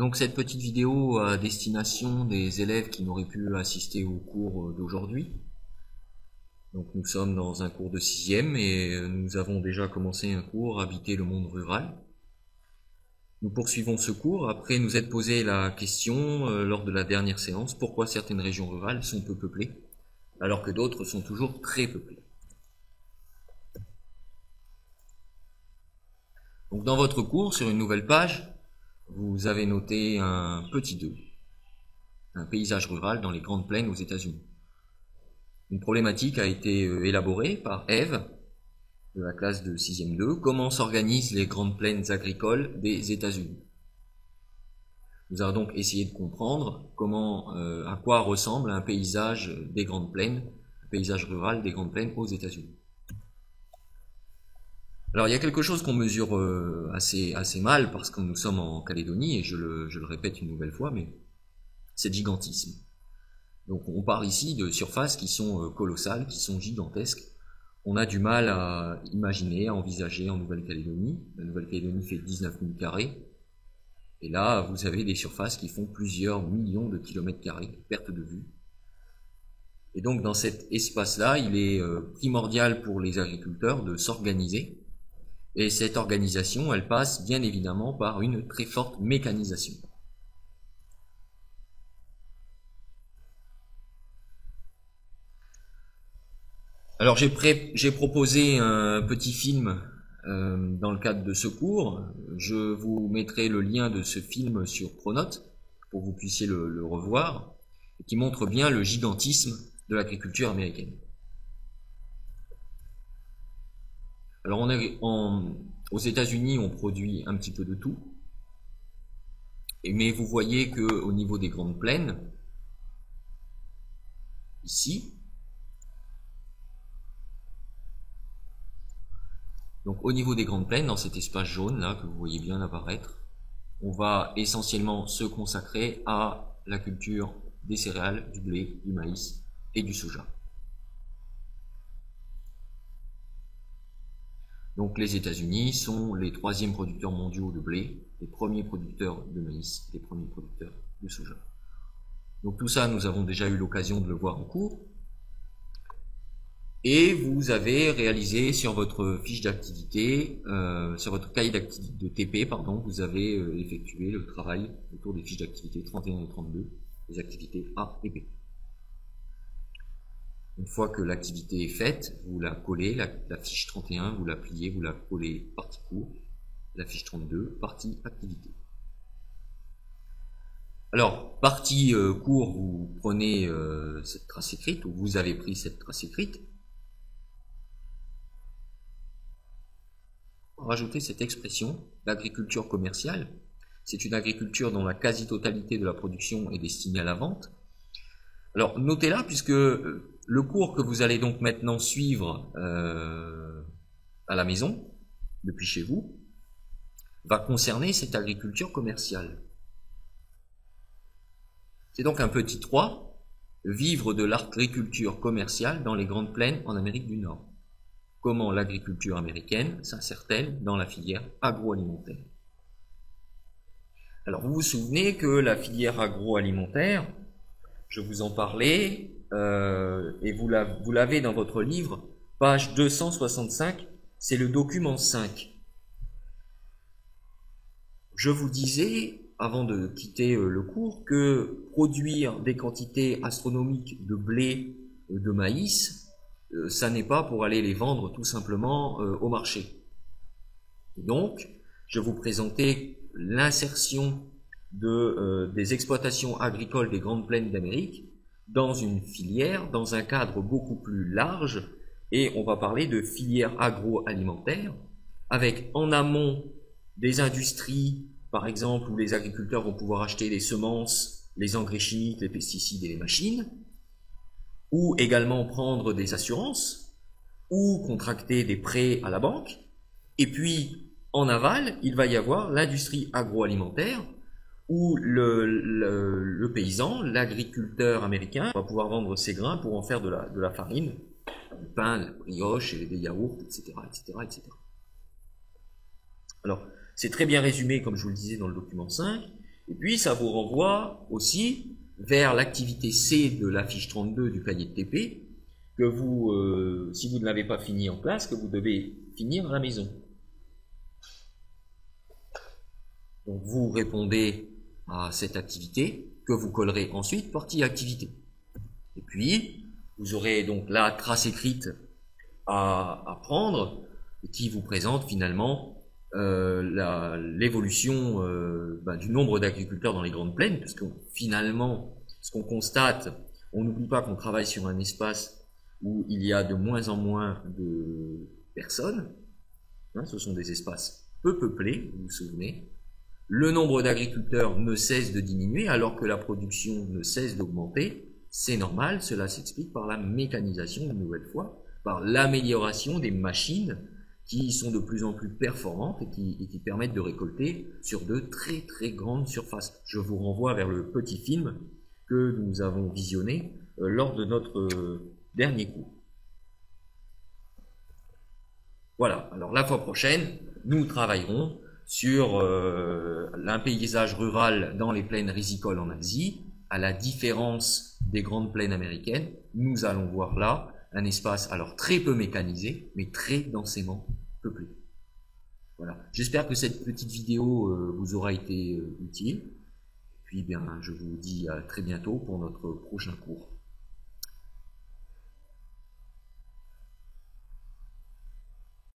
Donc cette petite vidéo à destination des élèves qui n'auraient pu assister au cours d'aujourd'hui. Donc nous sommes dans un cours de 6e et nous avons déjà commencé un cours Habiter le monde rural. Nous poursuivons ce cours, après nous être posé la question lors de la dernière séance, pourquoi certaines régions rurales sont peu peuplées, alors que d'autres sont toujours très peuplées. Donc dans votre cours, sur une nouvelle page, vous avez noté un petit 2, un paysage rural dans les grandes plaines aux États-Unis. Une problématique a été élaborée par Eve, de la classe de 6e 2, comment s'organisent les grandes plaines agricoles des États-Unis. Nous allons donc essayer de comprendre à quoi ressemble un paysage des grandes plaines, un paysage rural des grandes plaines aux États-Unis. Alors il y a quelque chose qu'on mesure assez mal parce que nous sommes en Calédonie, et je le répète une nouvelle fois, mais c'est le gigantisme. Donc on parle ici de surfaces qui sont colossales, qui sont gigantesques. On a du mal à imaginer, à envisager en Nouvelle-Calédonie. La Nouvelle-Calédonie fait 19 000 carrés. Et là, vous avez des surfaces qui font plusieurs millions de kilomètres carrés, perte de vue. Et donc dans cet espace-là, il est primordial pour les agriculteurs de s'organiser. Et cette organisation, elle passe bien évidemment par une très forte mécanisation. Alors j'ai proposé un petit film dans le cadre de ce cours. Je vous mettrai le lien de ce film sur Pronote pour que vous puissiez le revoir, et qui montre bien le gigantisme de l'agriculture américaine. Alors aux États-Unis, on produit un petit peu de tout, mais vous voyez que au niveau des grandes plaines, ici, donc au niveau des grandes plaines, dans cet espace jaune là que vous voyez bien apparaître, on va essentiellement se consacrer à la culture des céréales, du blé, du maïs et du soja. Donc les États-Unis sont les 3e producteurs mondiaux de blé, les premiers producteurs de maïs, les premiers producteurs de soja. Donc tout ça, nous avons déjà eu l'occasion de le voir en cours. Et vous avez réalisé sur votre fiche d'activité, sur votre cahier d'activité de TP, pardon, vous avez effectué le travail autour des fiches d'activité 31 et 32, les activités A et B. Une fois que l'activité est faite, vous la collez, la fiche 31, vous la pliez, vous la collez partie cours, la fiche 32, partie activité. Alors, partie cours, vous prenez cette trace écrite, ou vous avez pris cette trace écrite, rajouter cette expression, l'agriculture commerciale. C'est une agriculture dont la quasi-totalité de la production est destinée à la vente. Alors, notez-la, puisque le cours que vous allez donc maintenant suivre à la maison, depuis chez vous, va concerner cette agriculture commerciale. C'est donc un petit 3, vivre de l'agriculture commerciale dans les grandes plaines en Amérique du Nord. Comment l'agriculture américaine s'insère-t-elle dans la filière agroalimentaire? Alors vous vous souvenez que la filière agroalimentaire, je vous en parlais, et vous l'avez dans votre livre, page 265, c'est le document 5. Je vous disais, avant de quitter le cours, que produire des quantités astronomiques de blé, de maïs, ça n'est pas pour aller les vendre tout simplement au marché. Donc, je vous présentais l'insertion des exploitations agricoles des grandes plaines d'Amérique dans une filière, dans un cadre beaucoup plus large, et on va parler de filière agroalimentaire, avec en amont des industries, par exemple, où les agriculteurs vont pouvoir acheter les semences, les engrais chimiques, les pesticides et les machines, ou également prendre des assurances, ou contracter des prêts à la banque. Et puis, en aval, il va y avoir l'industrie agroalimentaire, où le paysan, l'agriculteur américain, va pouvoir vendre ses grains pour en faire de la farine, du pain, de la brioche, des yaourts, etc., etc., etc. Alors, c'est très bien résumé, comme je vous le disais dans le document 5, Et puis, ça vous renvoie aussi vers l'activité C de la fiche 32 du cahier de TP, que vous, si vous ne l'avez pas fini en classe, que vous devez finir à la maison. Donc, vous répondez à cette activité, que vous collerez ensuite partie activité. Et puis, vous aurez donc la trace écrite à prendre, qui vous présente finalement l'évolution du nombre d'agriculteurs dans les grandes plaines, parce que finalement, ce qu'on constate, on n'oublie pas qu'on travaille sur un espace où il y a de moins en moins de personnes, hein, ce sont des espaces peu peuplés, vous vous souvenez. Le nombre d'agriculteurs ne cesse de diminuer alors que la production ne cesse d'augmenter. C'est normal, cela s'explique par la mécanisation, une nouvelle fois, par l'amélioration des machines qui sont de plus en plus performantes et qui permettent de récolter sur de très très grandes surfaces. Je vous renvoie vers le petit film que nous avons visionné lors de notre dernier cours. Voilà, alors la fois prochaine, nous travaillerons sur un paysage rural dans les plaines rizicoles en Asie, à la différence des grandes plaines américaines. Nous allons voir là un espace alors très peu mécanisé, mais très densément peuplé. Voilà. J'espère que cette petite vidéo vous aura été utile. Puis bien, je vous dis à très bientôt pour notre prochain cours.